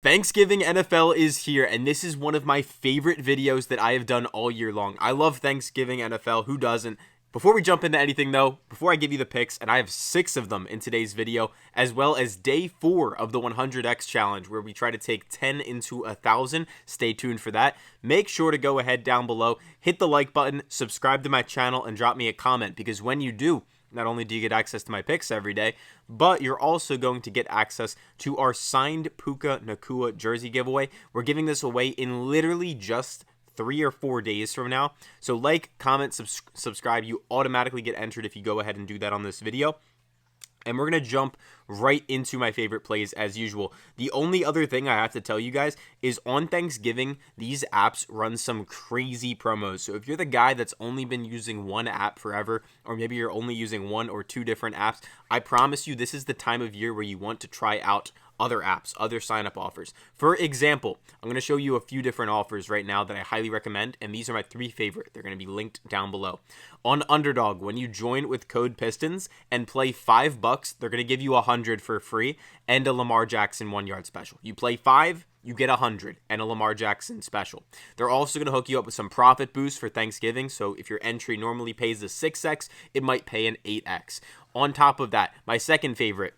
Thanksgiving NFL is here, and this is one of my favorite videos that I have done all year long. I love Thanksgiving NFL. Who doesn't? Before we jump into anything, though, before I give you the picks, and I have 6 of them in today's video, as well as day 4 of the 100x challenge, where we try to take 10 into 1,000. Stay tuned for that. Make sure to go ahead down below, hit the like button, subscribe to my channel, and drop me a comment, because when you do, not only do you get access to my picks every day, but you're also going to get access to our signed Puka Nacua jersey giveaway. We're giving this away in literally just 3 or 4 days from now. So like, comment, subscribe. You automatically get entered if you go ahead and do that on this video. And we're going to jump right into my favorite plays as usual. The only other thing I have to tell you guys is on Thanksgiving, these apps run some crazy promos. So if you're the guy that's only been using one app forever, or maybe you're only using 1 or 2 different apps, I promise you this is the time of year where you want to try out other apps, other sign-up offers. For example, I'm going to show you a few different offers right now that I highly recommend, and these are my 3 favorite. They're going to be linked down below. On Underdog, when you join with code PISTONS and play $5, they're going to give you 100 for free and a Lamar Jackson 1-yard special. You play 5, you get 100 and a Lamar Jackson special. They're also going to hook you up with some profit boosts for Thanksgiving, so if your entry normally pays a 6x, it might pay an 8x. On top of that, my second favorite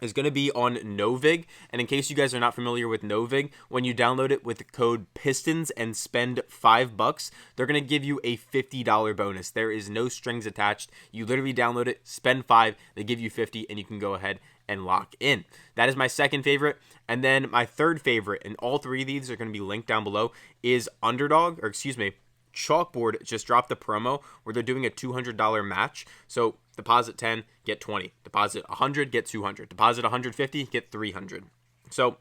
is going to be on Novig. And in case you guys are not familiar with Novig, when you download it with the code PISTONS and spend $5, they're going to give you a $50 bonus. There is no strings attached. You literally download it, spend 5, they give you 50, and you can go ahead and lock in. That is my second favorite. And then my third favorite, and all 3 of these are going to be linked down below, is Chalkboard just dropped the promo where they're doing a $200 match. So deposit 10, get 20. Deposit 100, get 200. Deposit 150, get 300. So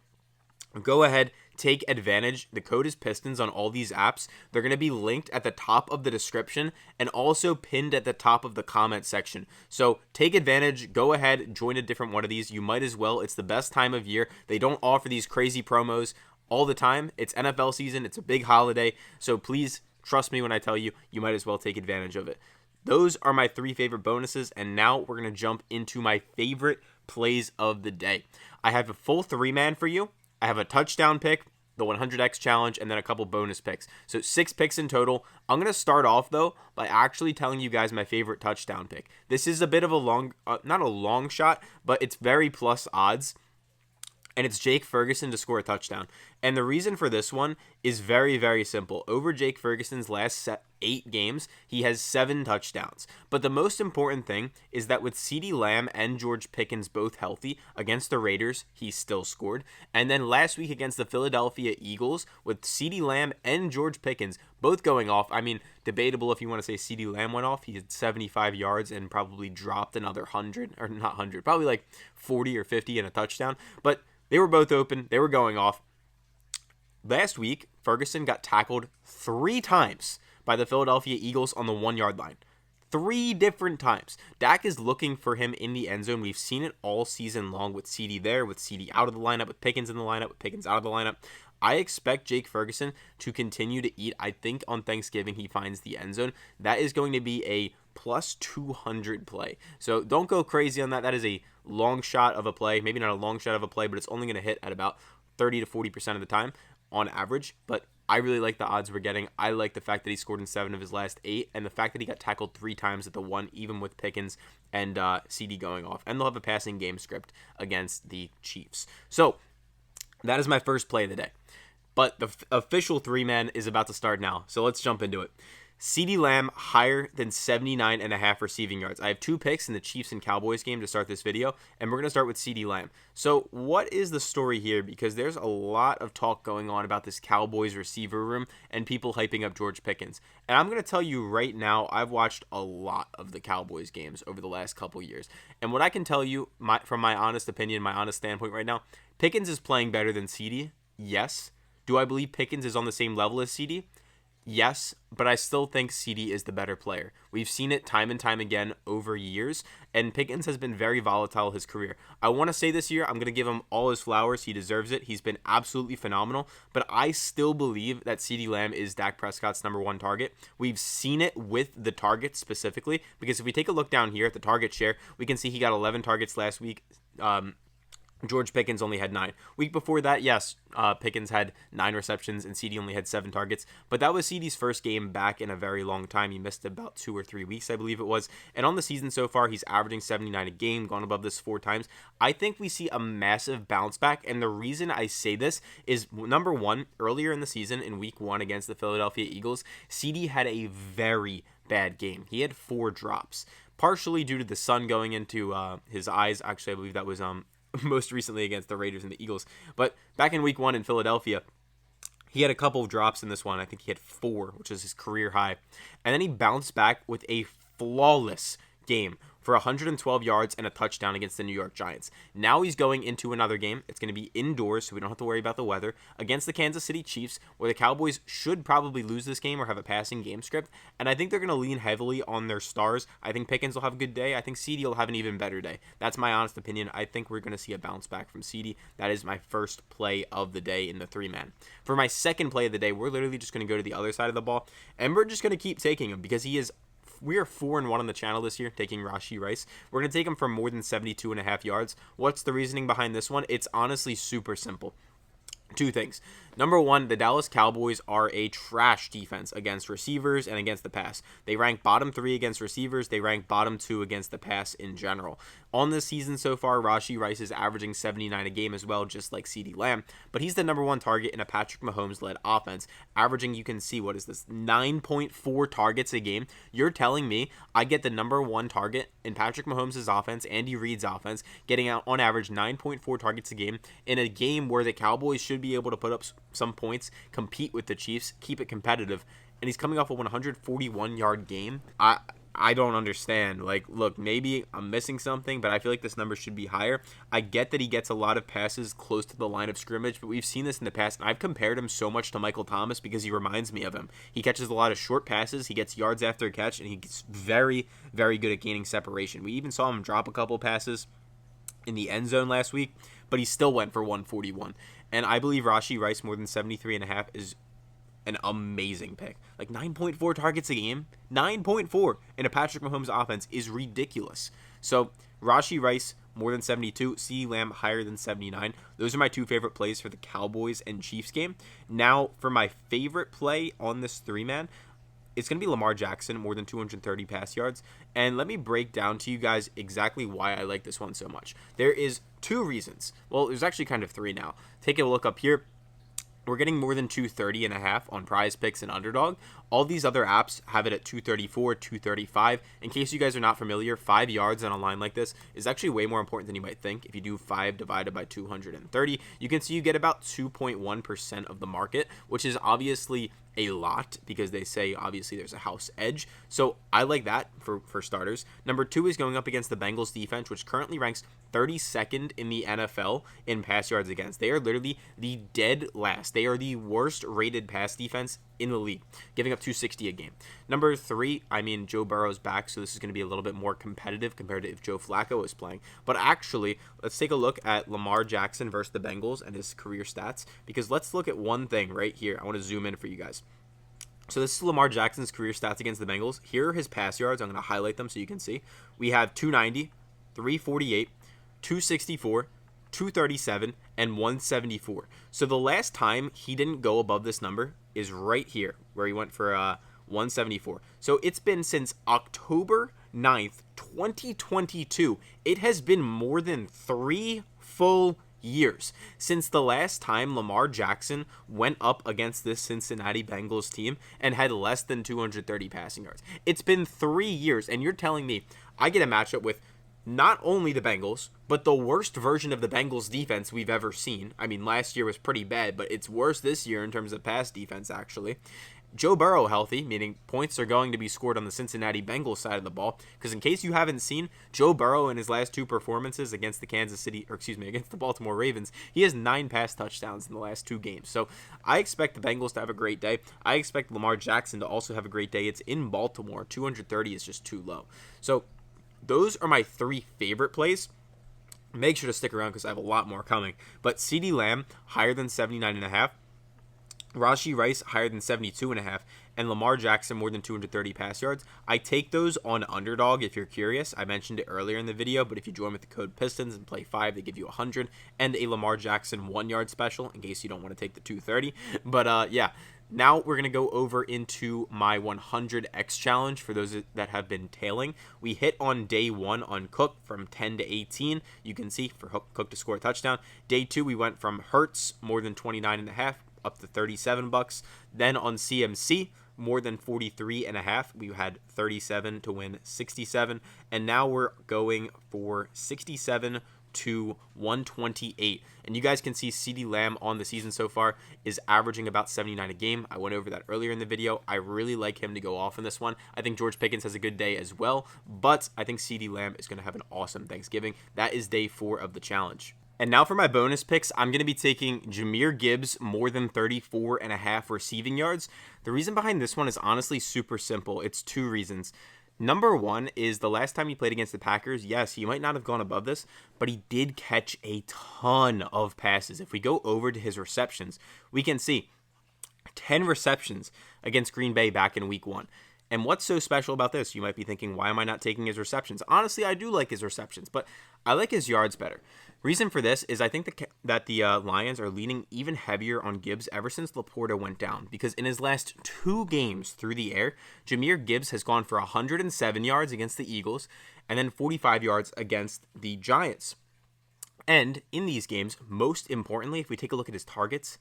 go ahead, take advantage. The code is PISTONS on all these apps. They're going to be linked at the top of the description and also pinned at the top of the comment section. So take advantage. Go ahead, join a different one of these. You might as well. It's the best time of year. They don't offer these crazy promos all the time. It's NFL season. It's a big holiday. So please trust me when I tell you, you might as well take advantage of it. Those are my 3 favorite bonuses, and now we're going to jump into my favorite plays of the day. I have a full 3-man for you. I have a touchdown pick, the 100x challenge, and then a couple bonus picks. So 6 picks in total. I'm going to start off, though, by actually telling you guys my favorite touchdown pick. This is a bit of a not a long shot, but it's very plus odds. And it's Jake Ferguson to score a touchdown. And the reason for this one is very, very simple. Over Jake Ferguson's last 8 games, he has 7 touchdowns. But the most important thing is that with CeeDee Lamb and George Pickens both healthy against the Raiders, he still scored. And then last week against the Philadelphia Eagles, with CeeDee Lamb and George Pickens both going off, I mean, debatable if you want to say CeeDee Lamb went off. He had 75 yards and probably dropped another 100, or not 100, probably like 40 or 50 and a touchdown. But they were both open. They were going off. Last week, Ferguson got tackled 3 times by the Philadelphia Eagles on the 1-yard line. 3 different times. Dak is looking for him in the end zone. We've seen it all season long with CeeDee there, with CeeDee out of the lineup, with Pickens in the lineup, with Pickens out of the lineup. I expect Jake Ferguson to continue to eat. I think on Thanksgiving he finds the end zone. That is going to be a plus 200 play. So don't go crazy on that. That is a long shot of a play. Maybe not a long shot of a play, but it's only going to hit at about 30 to 40% of the time on average. But I really like the odds we're getting. I like the fact that he scored in 7 of his last 8, and the fact that he got tackled 3 times at the 1, even with Pickens and CeeDee going off. And they'll have a passing game script against the Chiefs. So that is my first play of the day. But the official 3-man is about to start now. So let's jump into it. CeeDee Lamb higher than 79.5 receiving yards. I have 2 picks in the Chiefs and Cowboys game to start this video, and we're going to start with CeeDee Lamb. So what is the story here? Because there's a lot of talk going on about this Cowboys receiver room and people hyping up George Pickens. And I'm going to tell you right now, I've watched a lot of the Cowboys games over the last couple years. And what I can tell you, from my honest opinion, my honest standpoint right now, Pickens is playing better than CeeDee. Yes. Do I believe Pickens is on the same level as CeeDee? Yes, but I still think CeeDee is the better player. We've seen it time and time again over years, and Pickens has been very volatile his career. I want to say this year, I'm going to give him all his flowers. He deserves it. He's been absolutely phenomenal, but I still believe that CeeDee Lamb is Dak Prescott's #1 target. We've seen it with the targets specifically, because if we take a look down here at the target share, we can see he got 11 targets last week. George Pickens only had 9. Week before that, yes, Pickens had 9 receptions and CD only had 7 targets. But that was CD's first game back in a very long time. He missed about 2 or 3 weeks, I believe it was. And on the season so far, he's averaging 79 a game, gone above this 4 times. I think we see a massive bounce back. And the reason I say this is, number one, earlier in the season, in week 1 against the Philadelphia Eagles, CD had a very bad game. He had 4 drops, partially due to the sun going into his eyes. Actually, I believe that was most recently against the Raiders and the Eagles. But back in week 1 in Philadelphia, he had a couple of drops in this one. I think he had 4, which is his career high. And then he bounced back with a flawless game for 112 yards and a touchdown against the New York Giants. Now he's going into another game. It's going to be indoors, so we don't have to worry about the weather, against the Kansas City Chiefs, where the Cowboys should probably lose this game or have a passing game script. And I think they're going to lean heavily on their stars. I think Pickens will have a good day. I think CD will have an even better day. That's my honest opinion. I think we're going to see a bounce back from CD. That is my first play of the day in the 3-man. For my second play of the day, we're literally just going to go to the other side of the ball, and we're just going to keep taking him because we are 4-1 on the channel this year, taking Rashi Rice. We're going to take him for more than 72.5 yards. What's the reasoning behind this one? It's honestly super simple. 2 things. Number one, the Dallas Cowboys are a trash defense against receivers and against the pass. They rank bottom 3 against receivers. They rank bottom 2 against the pass in general. On this season so far, Rashi Rice is averaging 79 a game as well, just like CeeDee Lamb. But he's the number 1 target in a Patrick Mahomes-led offense, averaging, you can see, what is this, 9.4 targets a game. You're telling me I get the number 1 target in Patrick Mahomes' offense, Andy Reid's offense, getting out on average 9.4 targets a game in a game where the Cowboys should be able to put up some points, compete with the Chiefs, keep it competitive, and he's coming off a 141-yard game. I don't understand. Like, look, maybe I'm missing something, but I feel like this number should be higher. I get that he gets a lot of passes close to the line of scrimmage, but we've seen this in the past, and I've compared him so much to Michael Thomas because he reminds me of him. He catches a lot of short passes, he gets yards after a catch, and he's very, very good at gaining separation. We even saw him drop a couple passes in the end zone last week, but he still went for 141. And I believe Rashi Rice more than 73.5 is an amazing pick. Like 9.4 targets a game, 9.4 in a Patrick Mahomes offense is ridiculous. So Rashi Rice more than 72, CeeDee Lamb higher than 79. Those are my 2 favorite plays for the Cowboys and Chiefs game. Now for my favorite play on this 3-man, it's going to be Lamar Jackson, more than 230 pass yards. And let me break down to you guys exactly why I like this one so much. There is 2 reasons. Well, there's actually kind of 3 now. Take a look up here. We're getting more than 230.5 on PrizePicks and Underdog. All these other apps have it at 234, 235. In case you guys are not familiar, 5 yards on a line like this is actually way more important than you might think. If you do 5 divided by 230, you can see you get about 2.1% of the market, which is obviously a lot because they say obviously there's a house edge. So I like that for starters. Number 2 is going up against the Bengals defense, which currently ranks 32nd in the NFL in pass yards against. They are literally the dead last. They are the worst rated pass defense in the league, giving up 260 a game. Number 3, I mean, Joe Burrow's back, so this is going to be a little bit more competitive compared to if Joe Flacco was playing. But actually, let's take a look at Lamar Jackson versus the Bengals and his career stats, because let's look at one thing right here. I want to zoom in for you guys. So this is Lamar Jackson's career stats against the Bengals. Here are his pass yards. I'm going to highlight them so you can see. We have 290, 348, 264, 237, and 174. So the last time he didn't go above this number is right here, where he went for 174. So it's been since October 9th, 2022. It has been more than 3 full years since the last time Lamar Jackson went up against this Cincinnati Bengals team and had less than 230 passing yards. It's been 3 years, and you're telling me I get a matchup with not only the Bengals, but the worst version of the Bengals defense we've ever seen. I mean, last year was pretty bad, but it's worse this year in terms of pass defense, actually. Joe Burrow healthy, meaning points are going to be scored on the Cincinnati Bengals side of the ball. Because in case you haven't seen, Joe Burrow in his last 2 performances against against the Baltimore Ravens, he has 9 pass touchdowns in the last 2 games. So I expect the Bengals to have a great day. I expect Lamar Jackson to also have a great day. It's in Baltimore. 230 is just too low. So those are my 3 favorite plays. Make sure to stick around because I have a lot more coming. But CeeDee Lamb higher than 79.5. Rashi Rice higher than 72.5, and Lamar Jackson more than 230 pass yards. I take those on Underdog if you're curious. I mentioned it earlier in the video, but if you join with the code PISTONS and play 5, they give you 100 and a Lamar Jackson 1-yard special in case you don't want to take the 230. But yeah. Now we're going to go over into my 100x challenge for those that have been tailing. We hit on day 1 on Cook from 10 to 18. You can see for Cook to score a touchdown. Day 2, we went from Hurts more than 29.5 up to $37. Then on CMC, more than 43.5. We had 37 to win 67. And now we're going for 67 to 128, and you guys can see CeeDee Lamb on the season so far is averaging about 79 a game. I went over that earlier in the video. I really like him to go off in this one. I think George Pickens has a good day as well, but I think CeeDee Lamb is going to have an awesome Thanksgiving. That is day 4 of the challenge. And now for my bonus picks, I'm going to be taking Jahmyr Gibbs more than 34.5 receiving yards. The reason behind this one is honestly super simple. It's 2 reasons. Number 1 is the last time he played against the Packers, yes, he might not have gone above this, but he did catch a ton of passes. If we go over to his receptions, we can see 10 receptions against Green Bay back in week 1. And what's so special about this? You might be thinking, why am I not taking his receptions? Honestly, I do like his receptions, but I like his yards better. Reason for this is I think that the Lions are leaning even heavier on Gibbs ever since Laporta went down, because in his last 2 games through the air, Jahmyr Gibbs has gone for 107 yards against the Eagles and then 45 yards against the Giants. And in these games, most importantly, if we take a look at his targets,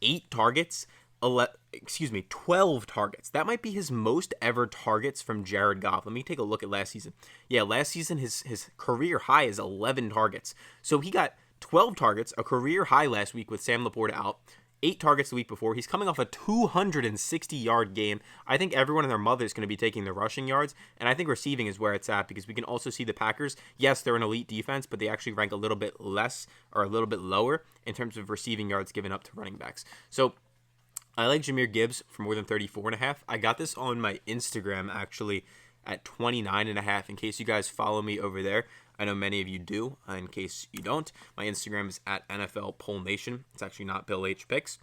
8 targets, 12 targets. That might be his most ever targets from Jared Goff. Let me take a look at last season. Yeah, last season his career high is 11 targets. So he got 12 targets, a career high last week with Sam Laporta out, 8 targets the week before. He's coming off a 260-yard game. I think everyone and their mother is going to be taking the rushing yards, and I think receiving is where it's at, because we can also see the Packers. Yes, they're an elite defense, but they actually rank a little bit less or a little bit lower in terms of receiving yards given up to running backs. So I like Jahmyr Gibbs for more than 34.5. I got this on my Instagram actually at 29.5. In case you guys follow me over there, I know many of you do. In case you don't, my Instagram is at NFL Poll Nation. It's actually not Bill H Picks.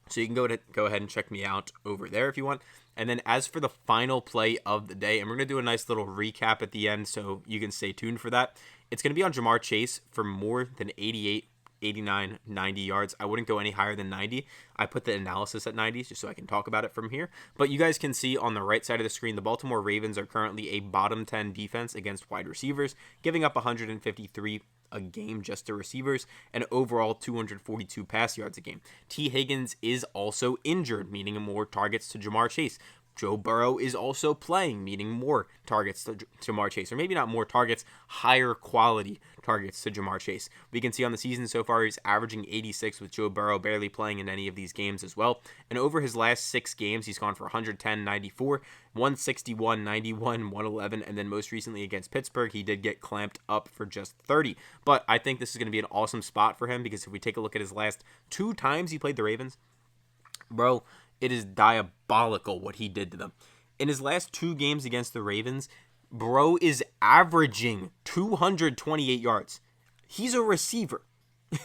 So you can go ahead and check me out over there if you want. And then as for the final play of the day, and we're going to do a nice little recap at the end, so you can stay tuned for that. It's going to be on Jamar Chase for more than 88, 89, 90 yards. I wouldn't go any higher than 90. I put the analysis at 90 just so I can talk about it from here. But you guys can see on the right side of the screen, the Baltimore Ravens are currently a bottom 10 defense against wide receivers, giving up 153 a game just to receivers, and overall 242 pass yards a game. T. Higgins is also injured, meaning more targets to Jamar Chase. Joe Burrow is also playing, meaning more targets to Jamar Chase. Or maybe not more targets, higher quality targets to Jamar Chase. We can see on the season so far, he's averaging 86 with Joe Burrow barely playing in any of these games as well. And over his last 6 games, he's gone for 110, 94, 161, 91, 111, and then most recently against Pittsburgh, he did get clamped up for just 30. But I think this is going to be an awesome spot for him, because if we take a look at his last 2 times he played the Ravens, bro, it is diabolical what he did to them. In his last 2 games against the Ravens, bro is averaging 228 yards. He's a receiver.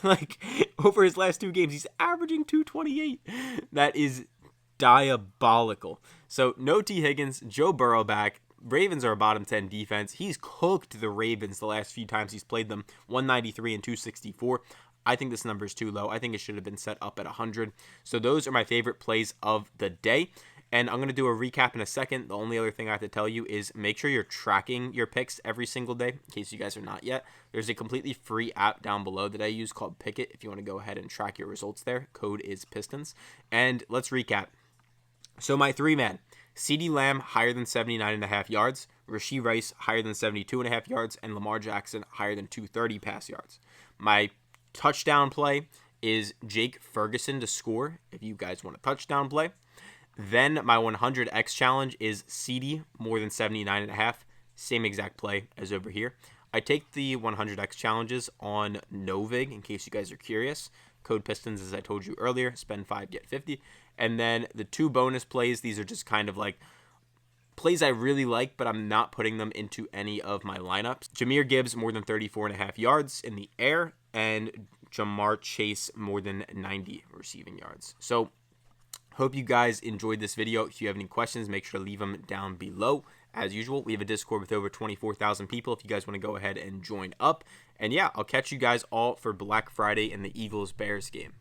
Like, over his last 2 games, he's averaging 228. That is diabolical. So, no T. Higgins, Joe Burrow back. Ravens are a bottom 10 defense. He's cooked the Ravens the last few times he's played them, 193 and 264. I think this number is too low. I think it should have been set up at 100. So those are my favorite plays of the day. And I'm going to do a recap in a second. The only other thing I have to tell you is make sure you're tracking your picks every single day, in case you guys are not yet. There's a completely free app down below that I use called Pikkit if you want to go ahead and track your results there. Code is PISTONS. And let's recap. So my 3-man, CeeDee Lamb higher than 79.5 yards, Rashi Rice higher than 72.5 yards, and Lamar Jackson higher than 230 pass yards. My touchdown play is Jake Ferguson to score if you guys want a touchdown play. Then my 100x challenge is CeeDee more than 79.5. Same exact play as over here. I take the 100x challenges on Novig in case you guys are curious. Code PISTONS, as I told you earlier, spend 5, get 50. And then the 2 bonus plays, these are just kind of like plays I really like, but I'm not putting them into any of my lineups. Jahmyr Gibbs more than 34.5 yards in the air, and Jamar Chase more than 90 receiving yards. So Hope you guys enjoyed this video. If you have any questions, make sure to leave them down below. As usual, we have a Discord with over 24,000 people if you guys want to go ahead and join up. And yeah, I'll catch you guys all for Black Friday and the Eagles-Bears game.